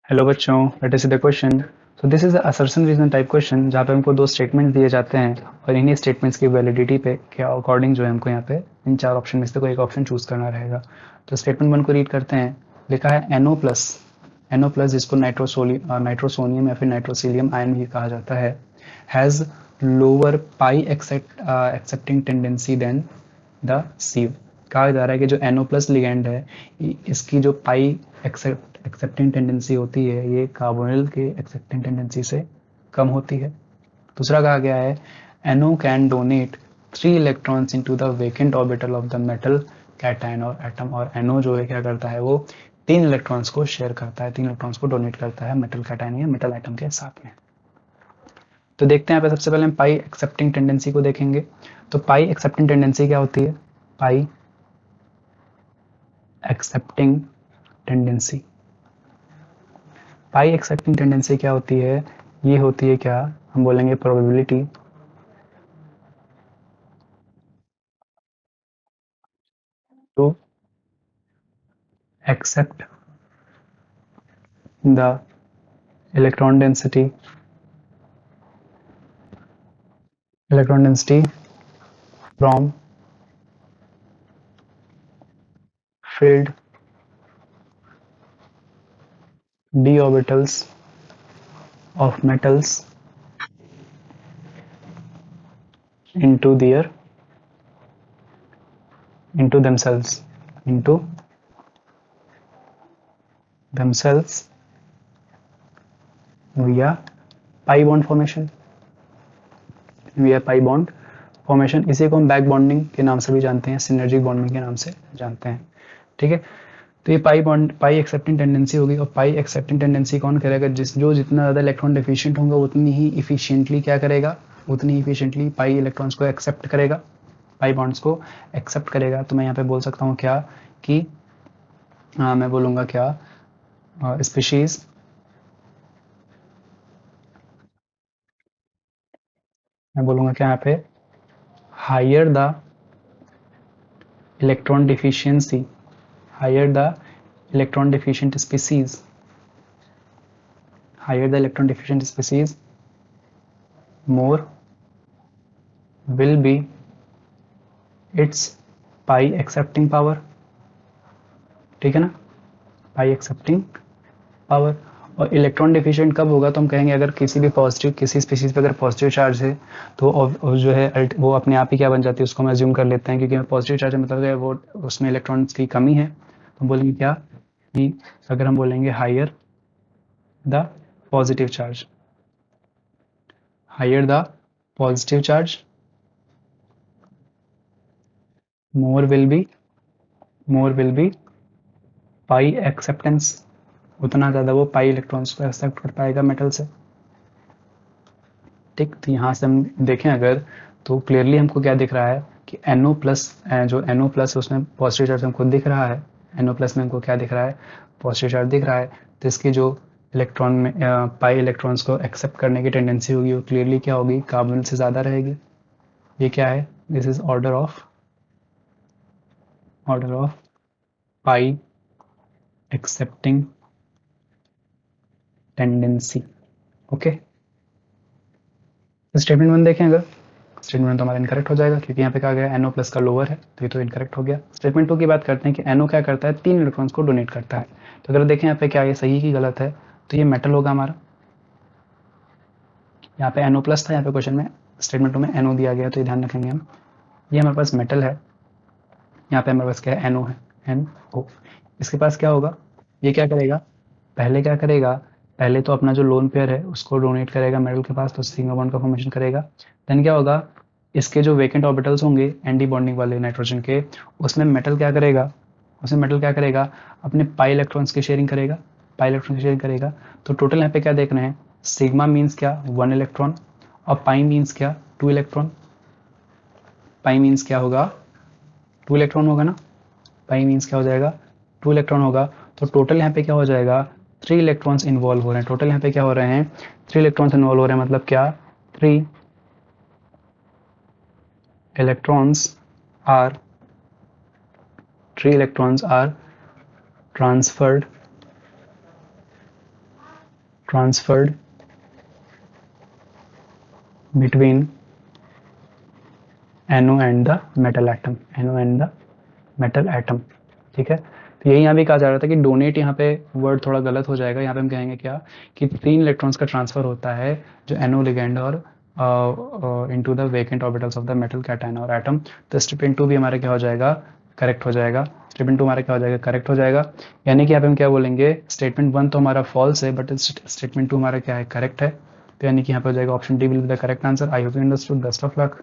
Hello बच्चों, let us see the question. So this is assertion reason type question जहाँ पे हमको दो स्टेटमेंट दिए जाते हैं और इन्हीं स्टेटमेंट्स की वैलिडिटी पे के अकॉर्डिंग जो है हमको यहाँ पे इन चार ऑप्शन में से कोई एक ऑप्शन चूज करना रहेगा। तो स्टेटमेंट वन को रीड करते हैं। लिखा है NO प्लस जिसको नाइट्रोसोनियम या फिर नाइट्रोसिलियम आयन भी कहा जाता है, has lower pi accepting tendency than the C. कहा जा रहा है कि जो NO प्लस लिगेंड है इसकी जो पाई एक्सेप्टिंग टेंडेंसी होती है ये कार्बोनिल के एक्सेप्टिंग टेंडेंसी से कम होती है। दूसरा कहा गया है NO can donate 3 electrons into the vacant orbital of the metal cation और एटम। और NO जो है क्या करता है वो 3 इलेक्ट्रॉन्स को शेयर करता है, 3 इलेक्ट्रॉन्स को डोनेट करता है मेटल कैटायन या मेटल एटम के साथ में। तो देखते हैं यहाँ पे सबसे पहले हम पाई एक्सेप्टिंग टेंडेंसी को देखेंगे। तो पाई एक्सेप्टिंग टेंडेंसी क्या होती है? Pi accepting tendency, pi accepting tendency क्या होती है? ये होती है क्या, हम बोलेंगे probability to accept the electron density from filled d orbitals of metals into their into themselves into themselves via pi bond formation, via pi bond formation. इसी को हम बैक बॉन्डिंग के नाम से भी जानते हैं, सिनर्जिक बॉन्डिंग के नाम से जानते हैं। ठीक है, तो ये पाई एक्सेप्टिंग टेंडेंसी होगी। और पाई एक्सेप्टिंग टेंडेंसी कौन करेगा? जितना ज़्यादा इलेक्ट्रॉन डिफिशिएंट होगा उतनी ही इफिशियंटली क्या करेगा, उतनी ही इफिशियंटली पाई इलेक्ट्रॉन्स को एक्सेप्ट करेगा, पाई बॉन्ड्स को एक्सेप्ट करेगा। तो मैं यहाँ पे बोल सकता हूँ क्या कि मैं बोलूँगा क्या, स्पीशीज मैं बोलूँगा क्या यहाँ पे, higher the electron deficiency, higher the electron deficient species, higher the electron deficient species, more will be its pi accepting power। ठीक है ना, पाई एक्सेप्टिंग पावर। और इलेक्ट्रॉन डिफिशिएंट कब होगा? तो हम कहेंगे अगर किसी स्पीशीज पे अगर पॉजिटिव चार्ज है तो जो है वो अपने आप ही क्या बन जाती है, उसको हम अज्यूम कर लेते हैं क्योंकि पॉजिटिव चार्ज मतलब है वो उसमें इलेक्ट्रॉन्स की कमी है। तो हम बोलेंगे क्या कि अगर हम बोलेंगे higher the positive charge, higher the positive charge, more will be pi acceptance, उतना ज़्यादा वो पाई इलेक्ट्रॉन्स को एक्सेप्ट कर पाएगा मेटल से। ठीक, तो यहाँ से हम देखें अगर तो क्लियरली हमको क्या दिख रहा है कि NO प्लस, जो NO प्लस है उसमें पॉजिटिव चार्ज हमको दिख रहा है, NO प्लस में हमको क्या दिख रहा है, पॉजिटिव चार्ज दिख रहा है। तो इसकी जो इलेक्ट्रॉन में पाई इलेक्ट्रॉन्स को एक्सेप्ट करने की टेंडेंसी होगी वो क्लियरली क्या होगी, कार्बन से ज़्यादा रहेगी। ये क्या है? This is order of pi accepting tendency. Okay, statement one देखें अगर, स्टेटमेंट तो हमारा इनकरेक्ट हो जाएगा क्योंकि यहाँ पे कहा गया NO प्लस का लोअर है, तो ये तो इनकरेक्ट हो गया। स्टेटमेंट टू की बात करते हैं कि NO क्या करता है, 3 इलेक्ट्रॉन्स को डोनेट करता है। तो अगर देखें यहाँ पे क्या ये सही की गलत है, तो ये मेटल होगा हमारा। यहाँ पे NO प्लस था, यहाँ पे क्वेश्चन में स्टेटमेंट टू में NO दिया गया, तो ये ध्यान रखेंगे हम। ये हमारे पास मेटल है, यहाँ पे हमारे पास क्या है, NO है, NO। इसके पास क्या होगा, ये क्या करेगा, पहले क्या करेगा, पहले तो अपना जो लोन पेयर है उसको डोनेट करेगा मेटल के पास, तो सिंगल बॉन्ड का फॉर्मेशन करेगा। देन क्या होगा, इसके जो वेकेंट ऑर्बिटल्स होंगे एंटी बॉन्डिंग वाले नाइट्रोजन के, उसमें मेटल क्या करेगा, अपने पाई इलेक्ट्रॉन्स की शेयरिंग करेगा, पाई इलेक्ट्रॉन की शेयरिंग करेगा। तो टोटल यहाँ पे क्या देख रहे हैं, सिग्मा मीन्स क्या, 1 इलेक्ट्रॉन, और पाई मीन्स क्या, 2 इलेक्ट्रॉन। पाई मीन्स क्या होगा, 2 इलेक्ट्रॉन होगा ना, पाई मीन्स क्या हो जाएगा, 2 इलेक्ट्रॉन होगा। तो टोटल यहाँ पे क्या हो जाएगा, 3 इलेक्ट्रॉन्स इन्वॉल्व हो रहे हैं। टोटल यहाँ पे क्या हो रहे हैं, 3 इलेक्ट्रॉन्स इन्वॉल्व हो रहे हैं, मतलब क्या, 3 electrons are 3 electrons are transferred transferred between NO and the metal atom, NO and the metal atom, ठीक है। तो यही यहाँ भी कहा जा रहा था कि डोनेट यहाँ पे वर्ड थोड़ा गलत हो जाएगा, यहाँ पे हम कहेंगे क्या कि 3 इलेक्ट्रॉन्स का ट्रांसफर होता है जो NO लिगेंड और into the vacant orbitals of the metal cation और एटम। तो स्टेटमेंट 2 भी हमारा क्या हो जाएगा, करेक्ट हो जाएगा। स्टेटमेंट 2 हमारा क्या हो जाएगा, करेक्ट हो जाएगा। यानी कि यहाँ पे हम क्या बोलेंगे, स्टेटमेंट 1 तो हमारा फॉल्स है बट स्टेटमेंट 2 हमारा क्या है, करेक्ट है। तो यानी कि यहाँ पे हो जाएगा option D will be the correct answer. I hope you understood. Best of luck.